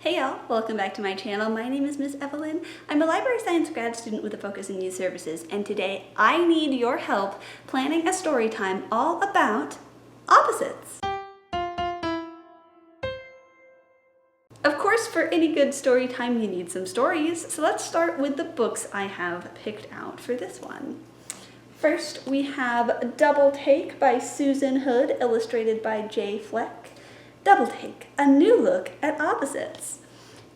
Hey y'all, welcome back to my channel. My name is Miss Evalyn. I'm a library science grad student with a focus in youth services, and today I need your help planning a story time all about opposites. Of course, for any good story time you need some stories, so let's start with the books I have picked out for this one. First, we have Double Take by Susan Hood, illustrated by J. Fleck. Double Take, a new look at opposites.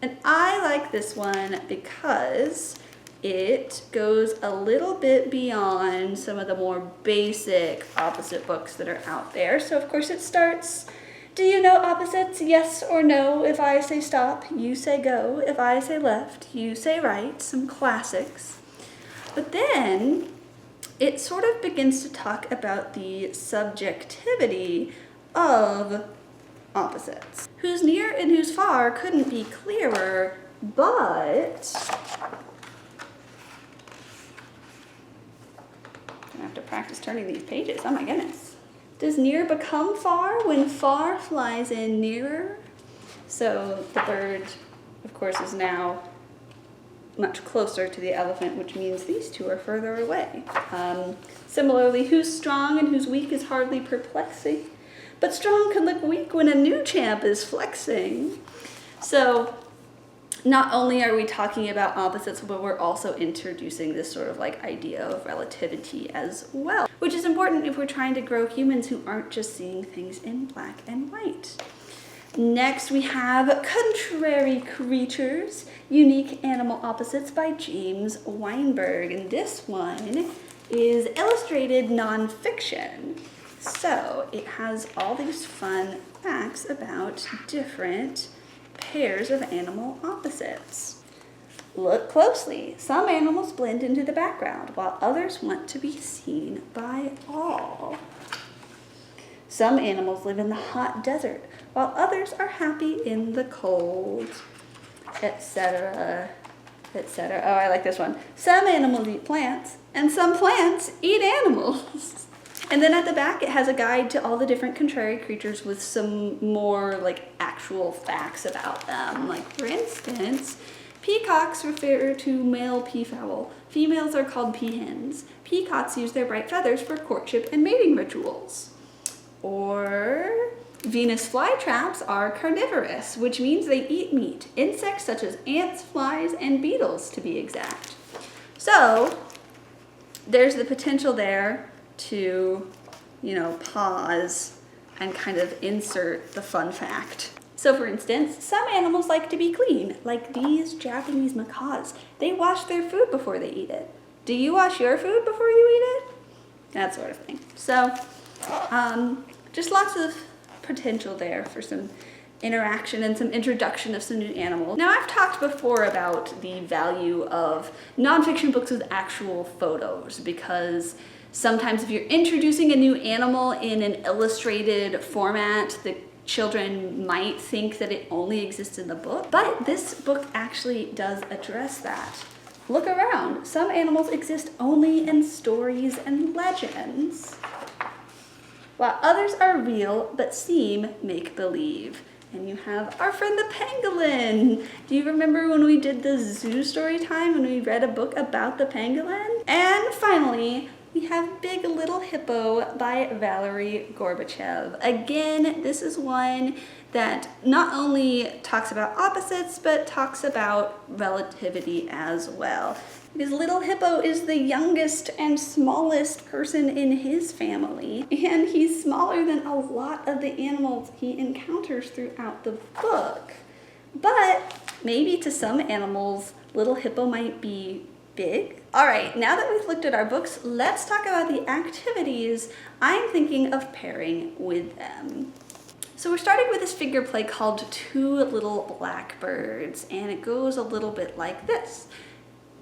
And I like this one because it goes a little bit beyond some of the more basic opposite books that are out there. So of course it starts, do you know opposites? Yes or no? If I say stop, you say go. If I say left, you say right. Some classics. But then it sort of begins to talk about the subjectivity of opposites. Who's near and who's far couldn't be clearer, but I'm gonna have to practice turning these pages. Oh my goodness. Does near become far when far flies in nearer? So the bird, of course, is now much closer to the elephant, which means these two are further away. Similarly, who's strong and who's weak is hardly perplexing. But strong can look weak when a new champ is flexing. So not only are we talking about opposites, but we're also introducing this sort of like idea of relativity as well, which is important if we're trying to grow humans who aren't just seeing things in black and white. Next, we have Contrary Creatures, Unique Animal Opposites by James Weinberg. And this one is illustrated nonfiction. So it has all these fun facts about different pairs of animal opposites. Look closely. Some animals blend into the background, while others want to be seen by all. Some animals live in the hot desert, while others are happy in the cold, etc., etc. Oh, I like this one. Some animals eat plants, and some plants eat animals. And then at the back, it has a guide to all the different contrary creatures with some more like actual facts about them. Like for instance, peacocks refer to male peafowl. Females are called peahens. Peacocks use their bright feathers for courtship and mating rituals. Or Venus flytraps are carnivorous, which means they eat meat. Insects such as ants, flies, and beetles, to be exact. So there's the potential there to, pause and kind of insert the fun fact. So for instance, some animals like to be clean, like these Japanese macaws. They wash their food before they eat it. Do you wash your food before you eat it? That sort of thing. So just lots of potential there for some interaction and some introduction of some new animals. Now, I've talked before about the value of nonfiction books with actual photos, because sometimes if you're introducing a new animal in an illustrated format, the children might think that it only exists in the book. But this book actually does address that. Look around. Some animals exist only in stories and legends, while others are real but seem make-believe. And you have our friend the pangolin. Do you remember when we did the zoo story time, when we read a book about the pangolin? And finally, we have Big Little Hippo by Valeri Gorbachev. Again, this is one that not only talks about opposites, but talks about relativity as well. Because Little Hippo is the youngest and smallest person in his family, and he's smaller than a lot of the animals he encounters throughout the book. But maybe to some animals, Little Hippo might be big. All right, now that we've looked at our books, let's talk about the activities I'm thinking of pairing with them. So we're starting with this figure play called Two Little Blackbirds, and it goes a little bit like this.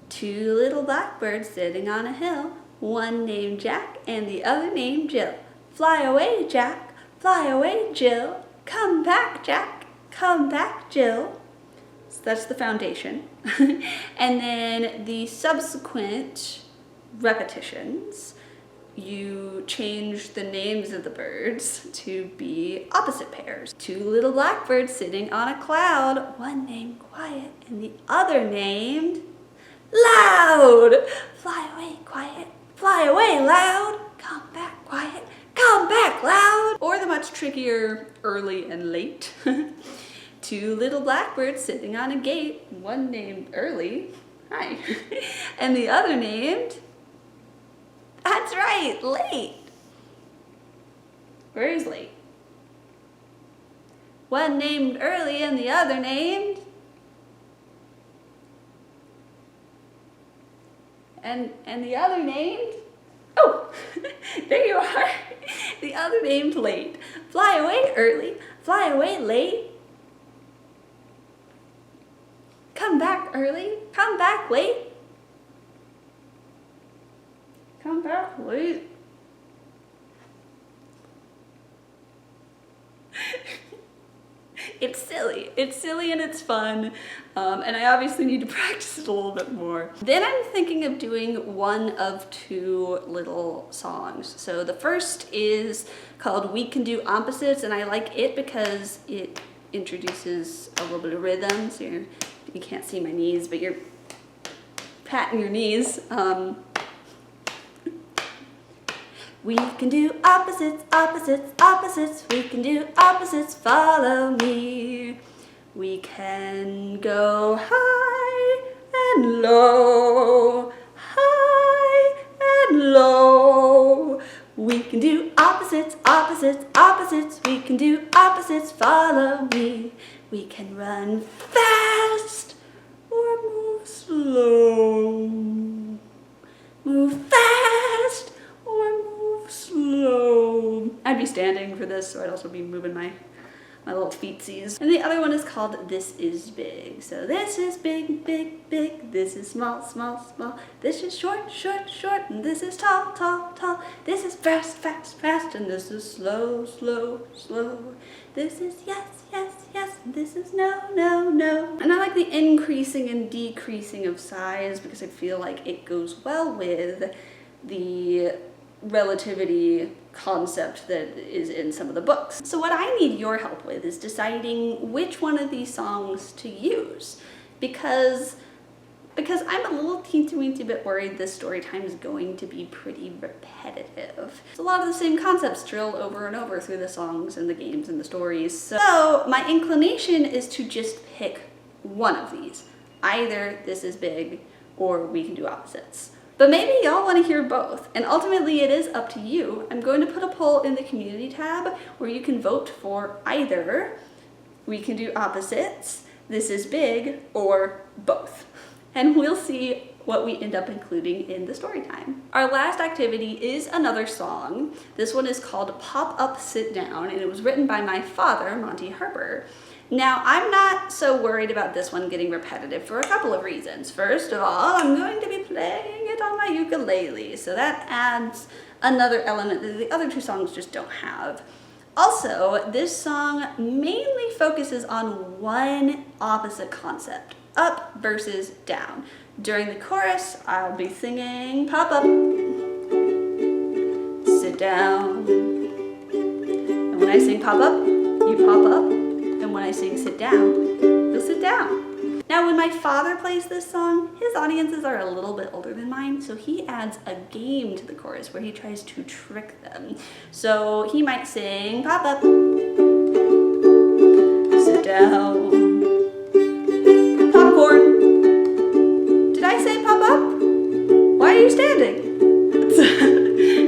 Two little blackbirds sitting on a hill, one named Jack and the other named Jill. Fly away, Jack, fly away, Jill. Come back, Jack, come back, Jill. So that's the foundation. And then the subsequent repetitions you change the names of the birds to be opposite pairs. Two little blackbirds sitting on a cloud, one named Quiet and the other named Loud. Fly away, Quiet, fly away, Loud. Come back, Quiet, come back, Loud. Or the much trickier Early and Late. Two little blackbirds sitting on a gate, one named Early, hi, and the other named, that's right, Late. Where is Late? One named Early and the other named, and the other named, oh, there you are, the other named Late. Fly away, Early, fly away, Late. Come back, Early, come back, Late. Come back, Late. It's silly and it's fun, and I obviously need to practice it a little bit more. Then I'm thinking of doing one of two little songs. So the first is called We Can Do Opposites, and I like it because it introduces a little bit of rhythm, so you can't see my knees, but you're patting your knees. We can do opposites, opposites, opposites. We can do opposites, follow me. We can go high and low, high and low. We can do opposites, opposites, opposites. We can do opposites, follow me. We can run fast or move slow. Move fast or move slow. I'd be standing for this, so I'd also be moving my little feetsies. And the other one is called This Is Big. So this is big, big, big. This is small, small, small. This is short, short, short. And this is tall, tall, tall. This is fast, fast, fast. And this is slow, slow, slow. This is yes, yes, yes. And this is no, no, no. And I like the increasing and decreasing of size because I feel like it goes well with the relativity concept that is in some of the books. So what I need your help with is deciding which one of these songs to use, because I'm a little teensy bit worried this story time is going to be pretty repetitive. It's a lot of the same concepts drilled over and over through the songs and the games and the stories. So my inclination is to just pick one of these. Either This Is Big or We Can Do Opposites. But maybe y'all want to hear both, and ultimately it is up to you. I'm going to put a poll in the community tab where you can vote for either We Can Do Opposites, This Is Big, or both. And we'll see what we end up including in the story time. Our last activity is another song. This one is called Pop Up, Sit Down, and it was written by my father, Monty Harper. Now, I'm not so worried about this one getting repetitive for a couple of reasons. First of all, I'm going to be playing it on my ukulele, so that adds another element that the other two songs just don't have. Also, this song mainly focuses on one opposite concept, up versus down. During the chorus, I'll be singing pop up, sit down. And when I sing pop up, you pop up. And when I sing sit down, you'll sit down. Now when my father plays this song, his audiences are a little bit older than mine, so he adds a game to the chorus where he tries to trick them. So he might sing pop up, sit down, popcorn. Did I say pop up? Why are you standing?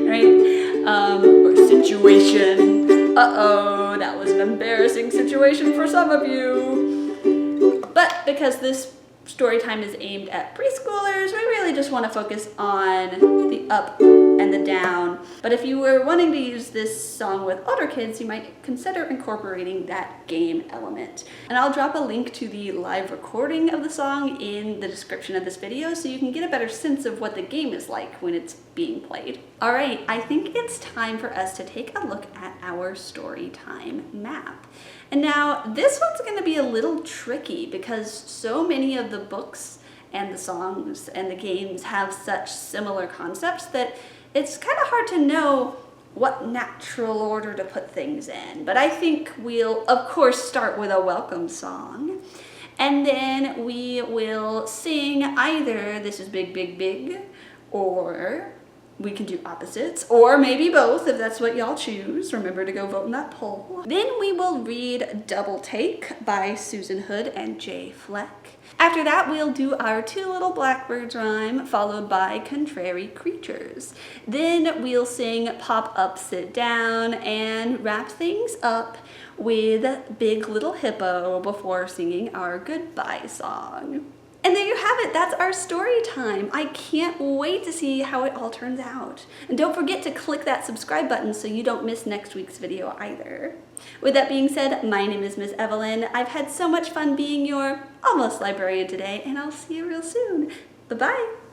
Right? Or situation. Uh-oh, that was an embarrassing situation for some of you. But because this story time is aimed at preschoolers, we really just want to focus on the up and the down. But if you were wanting to use this song with older kids, you might consider incorporating that game element. And I'll drop a link to the live recording of the song in the description of this video so you can get a better sense of what the game is like when it's being played. All right, I think it's time for us to take a look at our story time map. And now this one's going to be a little tricky because so many of the books and the songs and the games have such similar concepts that it's kind of hard to know what natural order to put things in, but I think we'll, of course, start with a welcome song. And then we will sing either This Is Big, Big, Big, or we can do opposites, or maybe both if that's what y'all choose. Remember to go vote in that poll. Then we will read Double Take by Susan Hood and J. Fleck. After that, we'll do our Two Little Blackbirds rhyme, followed by Contrary Creatures. Then we'll sing Pop Up, Sit Down, and wrap things up with Big Little Hippo before singing our goodbye song. And there you have it, that's our story time. I can't wait to see how it all turns out. And don't forget to click that subscribe button so you don't miss next week's video either. With that being said, my name is Miss Evalyn. I've had so much fun being your almost librarian today, and I'll see you real soon. Bye-bye.